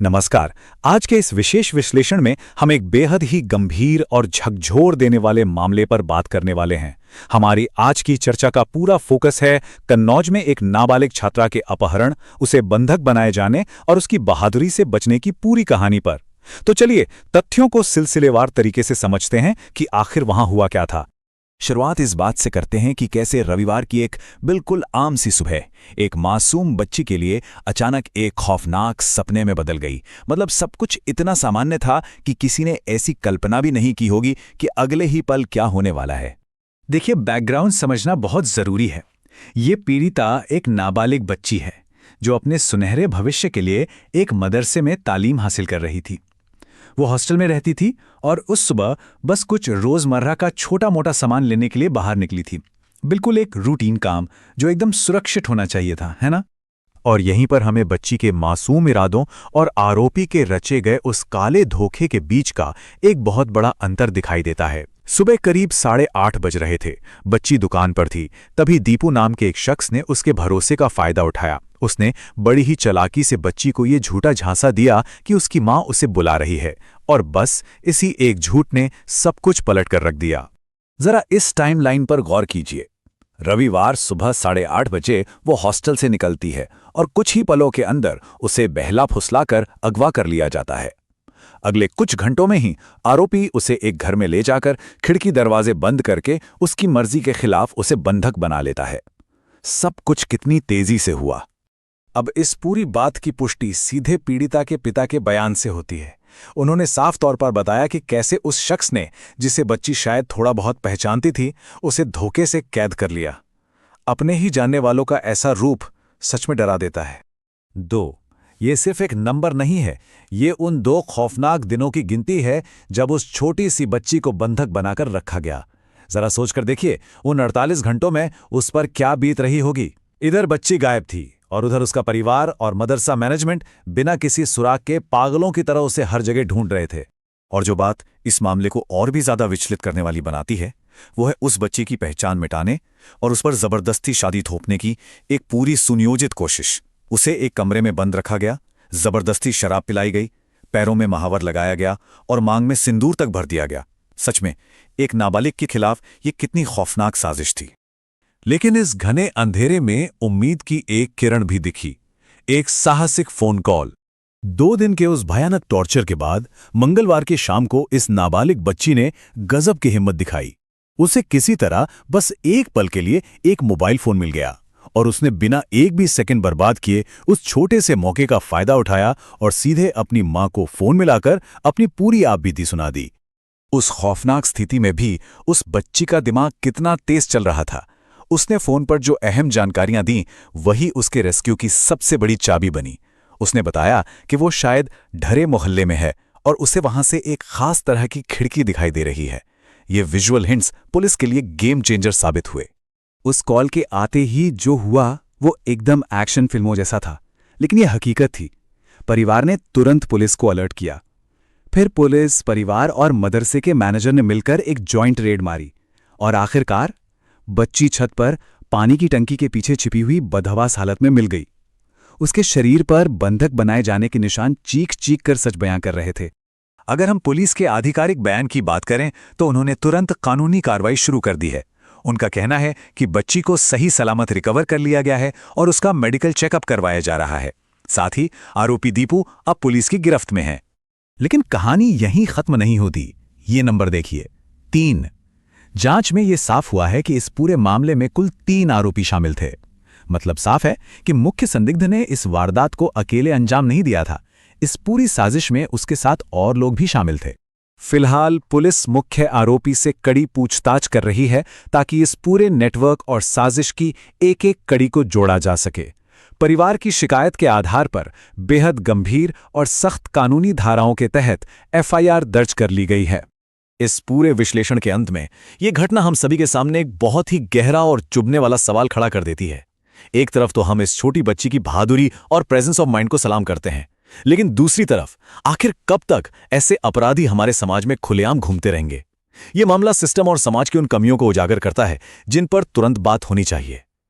नमस्कार। आज के इस विशेष विश्लेषण में हम एक बेहद ही गंभीर और झकझोर देने वाले मामले पर बात करने वाले हैं। हमारी आज की चर्चा का पूरा फोकस है कन्नौज में एक नाबालिग छात्रा के अपहरण, उसे बंधक बनाए जाने और उसकी बहादुरी से बचने की पूरी कहानी पर। तो चलिए तथ्यों को सिलसिलेवार तरीके से समझते हैं कि आखिर वहां हुआ क्या था। शुरुआत इस बात से करते हैं कि कैसे रविवार की एक बिल्कुल आम सी सुबह एक मासूम बच्ची के लिए अचानक एक खौफनाक सपने में बदल गई। मतलब सब कुछ इतना सामान्य था कि किसी ने ऐसी कल्पना भी नहीं की होगी कि अगले ही पल क्या होने वाला है। देखिए, बैकग्राउंड समझना बहुत जरूरी है। ये पीड़िता एक नाबालिग बच्ची है जो अपने सुनहरे भविष्य के लिए एक मदरसे में तालीम हासिल कर रही थी। वो हॉस्टल में रहती थी और उस सुबह बस कुछ रोजमर्रा का छोटा मोटा सामान लेने के लिए बाहर निकली थी। बिल्कुल एक रूटीन काम जो एकदम सुरक्षित होना चाहिए था, है ना? और यहीं पर हमें बच्ची के मासूम इरादों और आरोपी के रचे गए उस काले धोखे के बीच का एक बहुत बड़ा अंतर दिखाई देता है। सुबह करीब 8:30 बज रहे थे। बच्ची दुकान पर थी। तभी दीपू नाम के एक शख्स ने उसके भरोसे का फायदा उठाया। उसने बड़ी ही चालाकी से बच्ची को ये झूठा झांसा दिया कि उसकी माँ उसे बुला रही है, और बस इसी एक झूठ ने सब कुछ पलट कर रख दिया। जरा इस टाइमलाइन पर गौर कीजिए। रविवार सुबह 8:30 बजे वो हॉस्टल से निकलती है और कुछ ही पलों के अंदर उसे बहला फुसलाकर अगवा कर लिया जाता है। अगले कुछ घंटों में ही आरोपी उसे एक घर में ले जाकर खिड़की दरवाजे बंद करके उसकी मर्जी के खिलाफ उसे बंधक बना लेता है। सब कुछ कितनी तेजी से हुआ। अब इस पूरी बात की पुष्टि सीधे पीड़िता के पिता के बयान से होती है। उन्होंने साफ तौर पर बताया कि कैसे उस शख्स ने, जिसे बच्ची शायद थोड़ा बहुत पहचानती थी, उसे धोखे से कैद कर लिया। अपने ही जानने वालों का ऐसा रूप सच में डरा देता है। ये सिर्फ एक नंबर नहीं है, ये उन 2 खौफनाक दिनों की गिनती है जब उस छोटी सी बच्ची को बंधक बनाकर रखा गया। जरा सोचकर देखिए, उन 48 घंटों में उस पर क्या बीत रही होगी। इधर बच्ची गायब थी और उधर उसका परिवार और मदरसा मैनेजमेंट बिना किसी सुराग के पागलों की तरह उसे हर जगह ढूंढ रहे थे। और जो बात इस मामले को और भी ज्यादा विचलित करने वाली बनाती है, वो है उस बच्ची की पहचान मिटाने और उस पर जबरदस्ती शादी थोपने की एक पूरी सुनियोजित कोशिश। उसे एक कमरे में बंद रखा गया, जबरदस्ती शराब पिलाई गई, पैरों में महावर लगाया गया और मांग में सिंदूर तक भर दिया गया। सच में एक नाबालिग के खिलाफ ये कितनी खौफनाक साजिश थी। लेकिन इस घने अंधेरे में उम्मीद की एक किरण भी दिखी। एक साहसिक फोन कॉल। 2 दिन के उस भयानक टॉर्चर के बाद मंगलवार की शाम को इस नाबालिग बच्ची ने गजब की हिम्मत दिखाई। उसे किसी तरह बस एक पल के लिए एक मोबाइल फोन मिल गया और उसने बिना एक भी सेकंड बर्बाद किए उस छोटे से मौके का फायदा उठाया और सीधे अपनी मां को फोन मिलाकर अपनी पूरी आपबीती सुना दी। उस खौफनाक स्थिति में भी उस बच्ची का दिमाग कितना तेज चल रहा था। उसने फोन पर जो अहम जानकारियां दी वही उसके रेस्क्यू की सबसे बड़ी चाबी बनी। उसने बताया कि वो शायद ढरे मोहल्ले में है और उसे वहां से एक खास तरह की खिड़की दिखाई दे रही है। ये विजुअल हिंट्स पुलिस के लिए गेम चेंजर साबित हुए। उस कॉल के आते ही जो हुआ वो एकदम एक्शन फिल्मों जैसा था, लेकिन ये हकीकत थी। परिवार ने तुरंत पुलिस को अलर्ट किया। फिर पुलिस, परिवार और मदरसे के मैनेजर ने मिलकर एक जॉइंट रेड मारी और आखिरकार बच्ची छत पर पानी की टंकी के पीछे छिपी हुई बदहवास हालत में मिल गई। उसके शरीर पर बंधक बनाए जाने के निशान चीख चीख कर सच बयां कर रहे थे। अगर हम पुलिस के आधिकारिक बयान की बात करें तो उन्होंने तुरंत कानूनी कार्रवाई शुरू कर दी है। उनका कहना है कि बच्ची को सही सलामत रिकवर कर लिया गया है और उसका मेडिकल चेकअप करवाया जा रहा है। साथ ही आरोपी दीपू अब पुलिस की गिरफ्त में है। लेकिन कहानी यहीं खत्म नहीं होती। ये नंबर देखिए, 3। जांच में यह साफ हुआ है कि इस पूरे मामले में कुल 3 आरोपी शामिल थे। मतलब साफ है कि मुख्य संदिग्ध ने इस वारदात को अकेले अंजाम नहीं दिया था। इस पूरी साजिश में उसके साथ और लोग भी शामिल थे। फिलहाल पुलिस मुख्य आरोपी से कड़ी पूछताछ कर रही है ताकि इस पूरे नेटवर्क और साजिश की एक एक कड़ी को जोड़ा जा सके। परिवार की शिकायत के आधार पर बेहद गंभीर और सख्त कानूनी धाराओं के तहत एफआईआर दर्ज कर ली गई है। इस पूरे विश्लेषण के अंत में यह घटना हम सभी के सामने एक बहुत ही गहरा और चुभने वाला सवाल खड़ा कर देती है। एक तरफ तो हम इस छोटी बच्ची की बहादुरी और प्रेजेंस ऑफ माइंड को सलाम करते हैं, लेकिन दूसरी तरफ आखिर कब तक ऐसे अपराधी हमारे समाज में खुलेआम घूमते रहेंगे? यह मामला सिस्टम और समाज की उन कमियों को उजागर करता है जिन पर तुरंत बात होनी चाहिए।